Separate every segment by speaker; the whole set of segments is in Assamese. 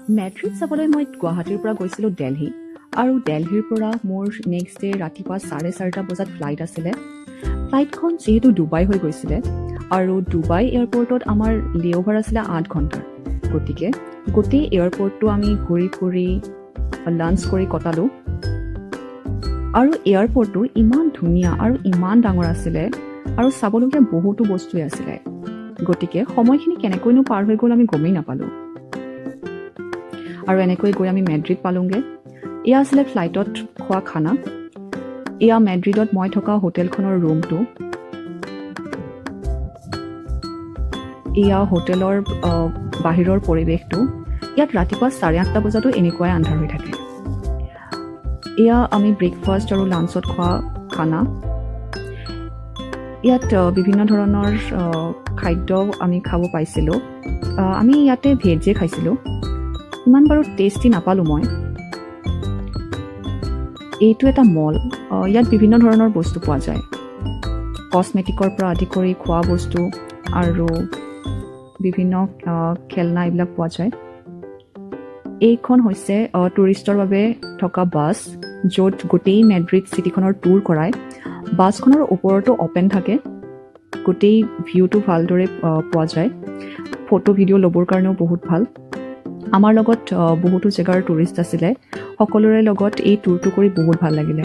Speaker 1: মেড্ৰিড চাবলৈ মই গুৱাহাটীৰ পৰা গৈছিলোঁ দিল্লী আৰু দিল্লীৰ পৰা মোৰ নেক্সট ডে ৰাতিপুৱা 4:30 বজাত ফ্লাইট আছিলে। ফ্লাইটখন যিহেতু ডুবাই হৈ গৈছিলে আৰু ডুবাই এয়াৰপৰ্টত আমাৰ লেঅ'ভাৰ আছিলে 8 ঘণ্টাৰ, গতিকে গোটেই এয়াৰপৰ্টটো আমি ঘূৰি ফুৰি লাঞ্চ কৰি কটালোঁ। আৰু এয়াৰপৰ্টটো ইমান ধুনীয়া আৰু ইমান ডাঙৰ আছিলে আৰু চাবলগীয়া বহুতো বস্তুৱে আছিলে, গতিকে সময়খিনি কেনেকৈনো পাৰ হৈ গ'ল আমি গমেই নাপালোঁ। আৰু এনেকৈ গৈ আমি মেড্ৰিড পালোঁগৈ। এয়া আছিলে ফ্লাইটত খোৱা খানা। এয়া মেড্ৰিডত মই থকা হোটেলখনৰ ৰুমটো। এয়া হোটেলৰ বাহিৰৰ পৰিৱেশটো। ইয়াত ৰাতিপুৱা 8:30 বজাতো এনেকুৱাই আন্ধাৰ হৈ থাকে। এয়া আমি ব্ৰেকফাষ্ট আৰু লাঞ্চত খোৱা খানা। ইয়াত বিভিন্ন ধৰণৰ খাদ্য আমি খাব পাইছিলোঁ। আমি ইয়াতে ভেজে খাইছিলোঁ, ইমান বাৰু টেষ্টি নাপালোঁ মই। এইটো এটা মল, ইয়াত বিভিন্ন ধৰণৰ বস্তু পোৱা যায়, কছমেটিকৰ পৰা আদি কৰি খোৱা বস্তু আৰু বিভিন্ন খেলনা এইবিলাক পোৱা যায়। এইখন হৈছে টুৰিষ্টৰ বাবে থকা বাছ, য'ত গোটেই মেড্ৰিড চিটিখনৰ টুৰ কৰায়। বাছখনৰ ওপৰতো অ'পেন থাকে, গোটেই ভিউটো ভালদৰে পোৱা যায়। ফটো ভিডিঅ' ল'বৰ কাৰণেও বহুত ভাল। আমাৰ লগত বহুতো জেগাৰ টুৰিষ্ট আছিলে, সকলোৰে লগত এই টুৰটো কৰি বহুত ভাল লাগিলে।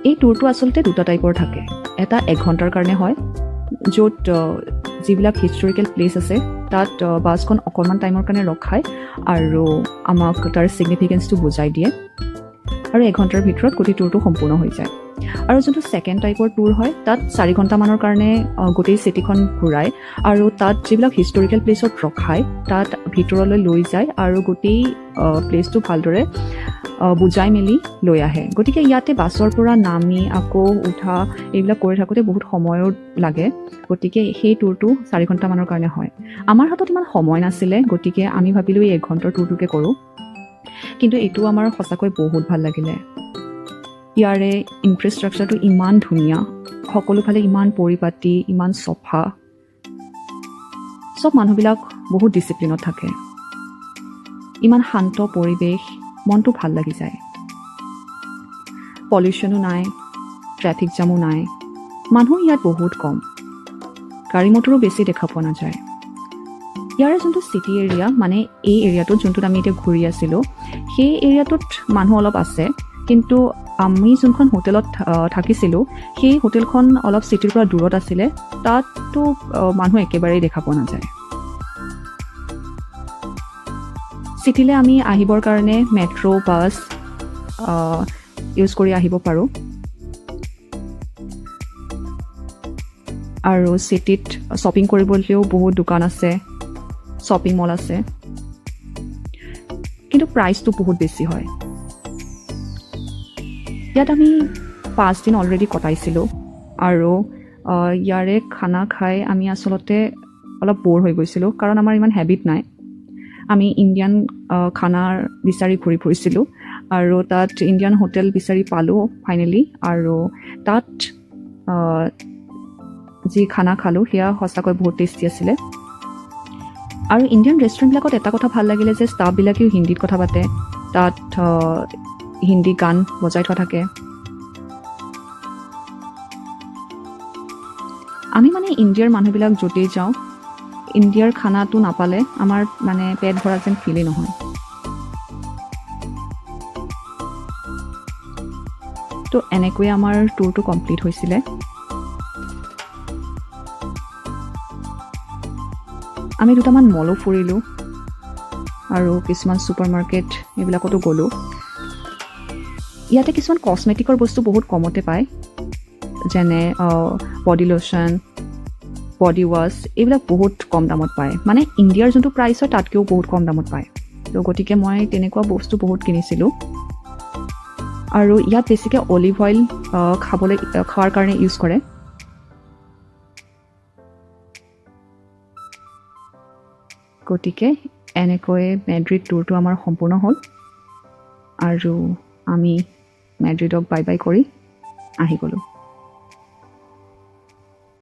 Speaker 1: এই টুৰটো আচলতে দুটা টাইপৰ থাকে। এটা 1 ঘণ্টাৰ কাৰণে হয়, য'ত যিবিলাক হিষ্টৰিকেল প্লেচ আছে তাত বাছখন অকণমান টাইমৰ কাৰণে ৰখায় আৰু আমাক তাৰ ছিগনিফিকেঞ্চটো বুজাই দিয়ে, আৰু 1 ঘণ্টাৰ ভিতৰত গোটেই টুৰটো সম্পূৰ্ণ হৈ যায়। আৰু যোনটো ছেকেণ্ড টাইপৰ টুৰ হয়, তাত 4 ঘণ্টামানৰ কাৰণে গোটেই চিটিখন ঘূৰাই আৰু তাত যিবিলাক হিষ্টৰিকেল প্লেচত ৰখায় তাত ভিতৰলৈ লৈ যায় আৰু গোটেই প্লেচটো ভালদৰে বুজাই মেলি লৈ আহে। গতিকে ইয়াতে বাছৰ পৰা নামি আকৌ উঠা এইবিলাক কৰি থাকোঁতে বহুত সময়ো লাগে, গতিকে সেই টুৰটো 4 ঘণ্টামানৰ কাৰণে হয়। আমাৰ হাতত ইমান সময় নাছিলে, গতিকে আমি ভাবিলোঁ এই 1 ঘণ্টাৰ টুৰটোকে কৰোঁ, কিন্তু এইটো আমাৰ সঁচাকৈ বহুত ভাল লাগিলে। ইয়াৰে ইনফ্ৰাষ্ট্ৰাকচাৰটো ইমান ধুনীয়া, সকলোফালে ইমান পৰিপাটি, ইমান চফা। চব মানুহবিলাক বহুত ডিচিপ্লিনত থাকে, ইমান শান্ত পৰিৱেশ, মনটো ভাল লাগি যায়। পলিউশ্যনো নাই, ট্ৰেফিক জামো নাই, মানুহ ইয়াত বহুত কম, গাড়ী মটৰো বেছি দেখা পোৱা নাযায়। ইয়াৰে যোনটো চিটি এৰিয়া, মানে এই এৰিয়াটোত যোনটোত আমি এতিয়া ঘূৰি আছিলোঁ, সেই এৰিয়াটোত মানুহ অলপ আছে, কিন্তু আমি যোনখন হোটেলত থাকিছিলোঁ সেই হোটেলখন অলপ চিটিৰ পৰা দূৰত আছিলে, তাততো মানুহ একেবাৰেই দেখা পোৱা নাযায়। চিটিলৈ আমি আহিবৰ কাৰণে মেট্ৰ' বাছ ইউজ কৰি আহিব পাৰোঁ। আৰু চিটিত শ্বপিং কৰিবলৈও বহুত দোকান আছে, শ্বপিং মল আছে, কিন্তু প্ৰাইচটো বহুত বেছি হয়। ইয়াত আমি 5 দিন অলৰেডি কটাইছিলোঁ আৰু ইয়াৰে খানা খাই আমি আচলতে অলপ ব'ৰ হৈ গৈছিলোঁ, কাৰণ আমাৰ ইমান হেবিট নাই। আমি ইণ্ডিয়ান খানাৰ বিচাৰি ঘূৰি ফুৰিছিলোঁ আৰু তাত ইণ্ডিয়ান হোটেল বিচাৰি পালোঁ ফাইনেলি, আৰু তাত যি খানা খালোঁ সেয়া সঁচাকৈ বহুত টেষ্টি আছিলে। আৰু ইণ্ডিয়ান ৰেষ্টুৰেণ্টবিলাকত এটা কথা ভাল লাগিলে যে ষ্টাফবিলাকেও হিন্দীত কথা পাতে, তাত হিন্দী গান বজাই থোৱা থাকে। আমি মানে ইণ্ডিয়াৰ মানুহবিলাক য'তেই যাওঁ, ইণ্ডিয়াৰ খানাটো নাপালে আমাৰ মানে পেট ভৰা যেন ফিলেই নহয়। তো এনেকৈয়ে আমাৰ টুৰটো কমপ্লিট হৈছিলে। আমি দুটামান মলো ফুৰিলোঁ আৰু কিছুমান ছুপাৰ মাৰ্কেট এইবিলাকতো গ'লোঁ। ইয়াতে কিছুমান কছমেটিকৰ বস্তু বহুত কমতে পায়, যেনে বডি লোশ্যন, বডি ৱাছ, এইবিলাক বহুত কম দামত পায়, মানে ইণ্ডিয়াৰ যোনটো প্ৰাইচ হয় তাতকৈও বহুত কম দামত পায়। তো গতিকে মই তেনেকুৱা বস্তু বহুত কিনিছিলোঁ। আৰু ইয়াত বেছিকৈ অলিভ অইল খোৱাৰ কাৰণে ইউজ কৰে। গতিকে এনেকৈ মেড্ৰিড টুৰটো আমাৰ সম্পূৰ্ণ হ'ল আৰু আমি মেড্ৰিডক বাই বাই কৰি আহি গ'লোঁ।